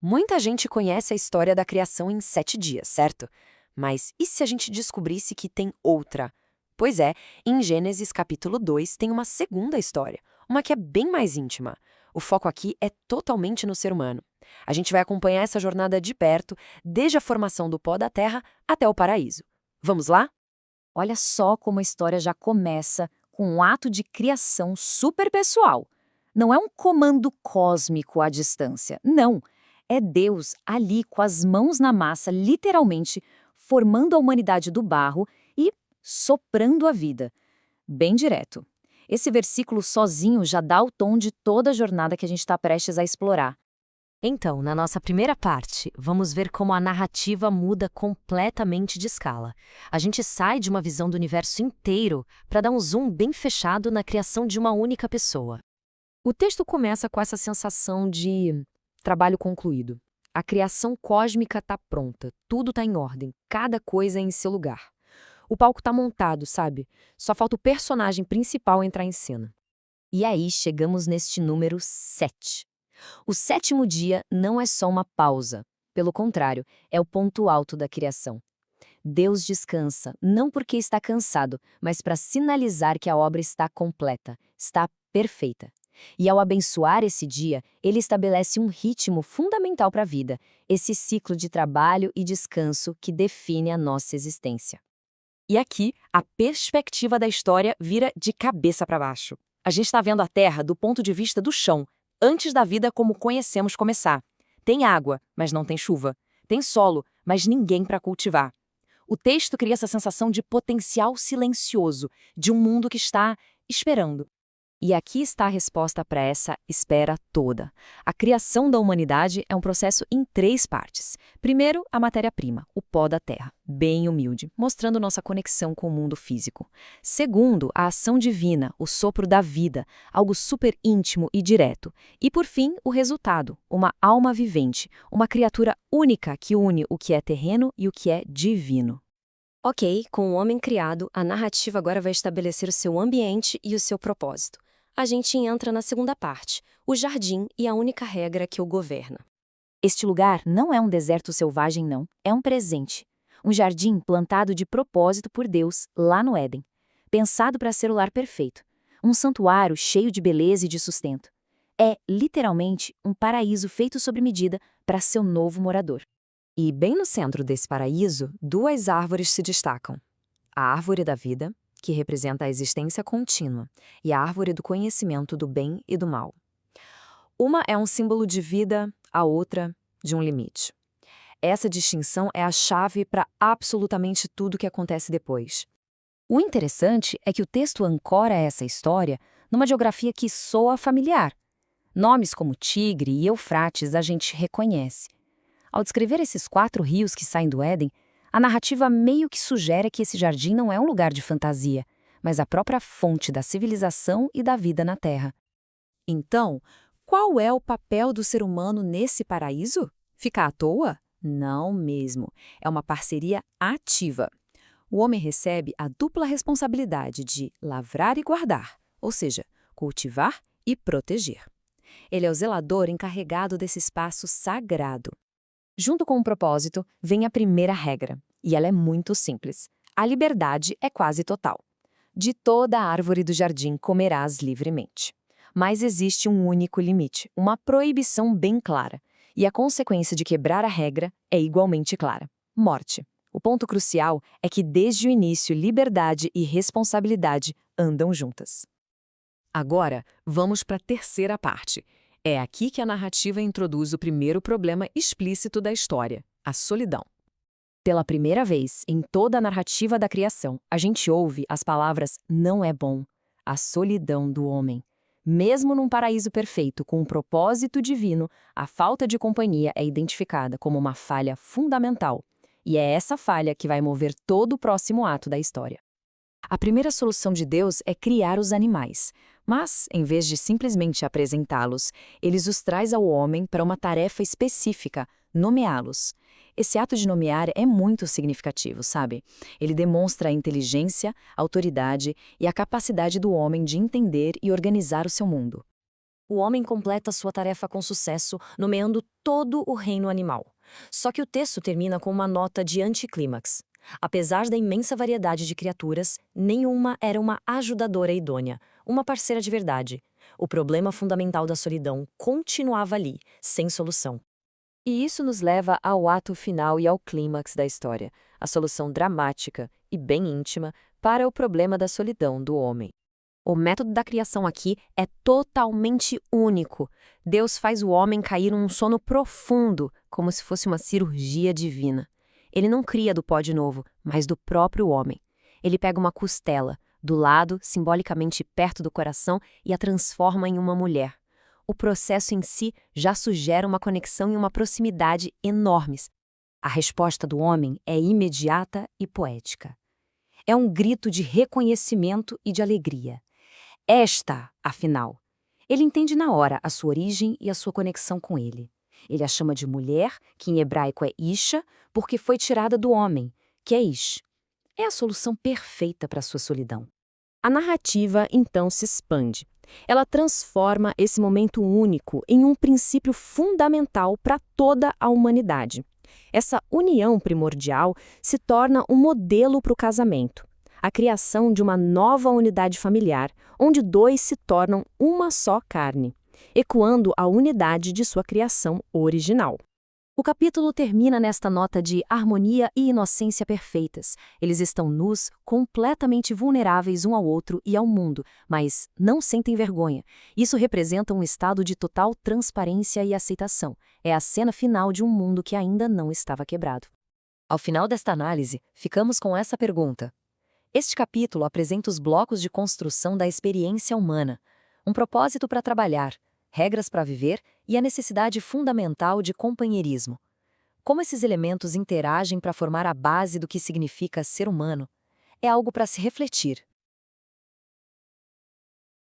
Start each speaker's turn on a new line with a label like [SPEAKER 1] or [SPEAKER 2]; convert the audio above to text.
[SPEAKER 1] Muita gente conhece a história da criação em 7 dias, certo? Mas e se a gente descobrisse que tem outra? Pois é, em Gênesis capítulo 2 tem uma segunda história, uma que é bem mais íntima. O foco aqui é totalmente no ser humano. A gente vai acompanhar essa jornada de perto, desde a formação do pó da terra até o paraíso. Vamos lá?
[SPEAKER 2] Olha só como a história já começa com um ato de criação super pessoal. Não é um comando cósmico à distância, não. É Deus ali com as mãos na massa, literalmente, formando a humanidade do barro e soprando a vida. Bem direto. Esse versículo sozinho já dá o tom de toda a jornada que a gente está prestes a explorar.
[SPEAKER 1] Então, na nossa primeira parte, vamos ver como a narrativa muda completamente de escala. A gente sai de uma visão do universo inteiro para dar um zoom bem fechado na criação de uma única pessoa. O texto começa com essa sensação de trabalho concluído. A criação cósmica está pronta, tudo está em ordem, cada coisa é em seu lugar. O palco está montado, sabe? Só falta o personagem principal entrar em cena.
[SPEAKER 2] E aí chegamos neste número 7. O sétimo dia não é só uma pausa. Pelo contrário, é o ponto alto da criação. Deus descansa, não porque está cansado, mas para sinalizar que a obra está completa, está perfeita. E ao abençoar esse dia, ele estabelece um ritmo fundamental para a vida, esse ciclo de trabalho e descanso que define a nossa existência.
[SPEAKER 1] E aqui, a perspectiva da história vira de cabeça para baixo. A gente está vendo a Terra do ponto de vista do chão, antes da vida como conhecemos começar. Tem água, mas não tem chuva. Tem solo, mas ninguém para cultivar. O texto cria essa sensação de potencial silencioso, de um mundo que está esperando. E aqui está a resposta para essa espera toda. A criação da humanidade é um processo em 3 partes. Primeiro, a matéria-prima, o pó da terra, bem humilde, mostrando nossa conexão com o mundo físico. Segundo, a ação divina, o sopro da vida, algo super íntimo e direto. E por fim, o resultado, uma alma vivente, uma criatura única que une o que é terreno e o que é divino. Ok, com o homem criado, a narrativa agora vai estabelecer o seu ambiente e o seu propósito. A gente entra na segunda parte, o jardim e a única regra que o governa.
[SPEAKER 2] Este lugar não é um deserto selvagem, não. É um presente. Um jardim plantado de propósito por Deus, lá no Éden. Pensado para ser o lar perfeito. Um santuário cheio de beleza e de sustento. É, literalmente, um paraíso feito sob medida para seu novo morador.
[SPEAKER 1] E bem no centro desse paraíso, 2 árvores se destacam. A árvore da vida, que representa a existência contínua, e a árvore do conhecimento do bem e do mal. Uma é um símbolo de vida, a outra de um limite. Essa distinção é a chave para absolutamente tudo que acontece depois.
[SPEAKER 2] O interessante é que o texto ancora essa história numa geografia que soa familiar. Nomes como Tigre e Eufrates a gente reconhece. Ao descrever esses 4 rios que saem do Éden, a narrativa meio que sugere que esse jardim não é um lugar de fantasia, mas a própria fonte da civilização e da vida na Terra.
[SPEAKER 1] Então, qual é o papel do ser humano nesse paraíso? Ficar à toa? Não mesmo. É uma parceria ativa. O homem recebe a dupla responsabilidade de lavrar e guardar, ou seja, cultivar e proteger. Ele é o zelador encarregado desse espaço sagrado. Junto com o propósito, vem a primeira regra, e ela é muito simples. A liberdade é quase total. De toda a árvore do jardim comerás livremente. Mas existe um único limite, uma proibição bem clara. E a consequência de quebrar a regra é igualmente clara: morte. O ponto crucial é que, desde o início, liberdade e responsabilidade andam juntas. Agora, vamos para a terceira parte. É aqui que a narrativa introduz o primeiro problema explícito da história: a solidão. Pela primeira vez em toda a narrativa da criação, a gente ouve as palavras "não é bom", a solidão do homem. Mesmo num paraíso perfeito, com um propósito divino, a falta de companhia é identificada como uma falha fundamental. E é essa falha que vai mover todo o próximo ato da história. A primeira solução de Deus é criar os animais, mas, em vez de simplesmente apresentá-los, ele os traz ao homem para uma tarefa específica: nomeá-los. Esse ato de nomear é muito significativo, sabe? Ele demonstra a inteligência, a autoridade e a capacidade do homem de entender e organizar o seu mundo.
[SPEAKER 2] O homem completa sua tarefa com sucesso, nomeando todo o reino animal. Só que o texto termina com uma nota de anticlímax. Apesar da imensa variedade de criaturas, nenhuma era uma ajudadora idônea, uma parceira de verdade. O problema fundamental da solidão continuava ali, sem solução.
[SPEAKER 1] E isso nos leva ao ato final e ao clímax da história, a solução dramática e bem íntima para o problema da solidão do homem. O método da criação aqui é totalmente único. Deus faz o homem cair num sono profundo, como se fosse uma cirurgia divina. Ele não cria do pó de novo, mas do próprio homem. Ele pega uma costela, do lado, simbolicamente perto do coração, e a transforma em uma mulher. O processo em si já sugere uma conexão e uma proximidade enormes. A resposta do homem é imediata e poética. É um grito de reconhecimento e de alegria. Esta, afinal. Ele entende na hora a sua origem e a sua conexão com ele. Ele a chama de mulher, que em hebraico é Isha, porque foi tirada do homem, que é Ish. É a solução perfeita para a sua solidão. A narrativa, então, se expande. Ela transforma esse momento único em um princípio fundamental para toda a humanidade. Essa união primordial se torna um modelo para o casamento. A criação de uma nova unidade familiar, onde dois se tornam uma só carne, ecoando a unidade de sua criação original. O capítulo termina nesta nota de harmonia e inocência perfeitas. Eles estão nus, completamente vulneráveis um ao outro e ao mundo, mas não sentem vergonha. Isso representa um estado de total transparência e aceitação. É a cena final de um mundo que ainda não estava quebrado. Ao final desta análise, ficamos com essa pergunta. Este capítulo apresenta os blocos de construção da experiência humana, um propósito para trabalhar, regras para viver e a necessidade fundamental de companheirismo. Como esses elementos interagem para formar a base do que significa ser humano, é algo para se refletir.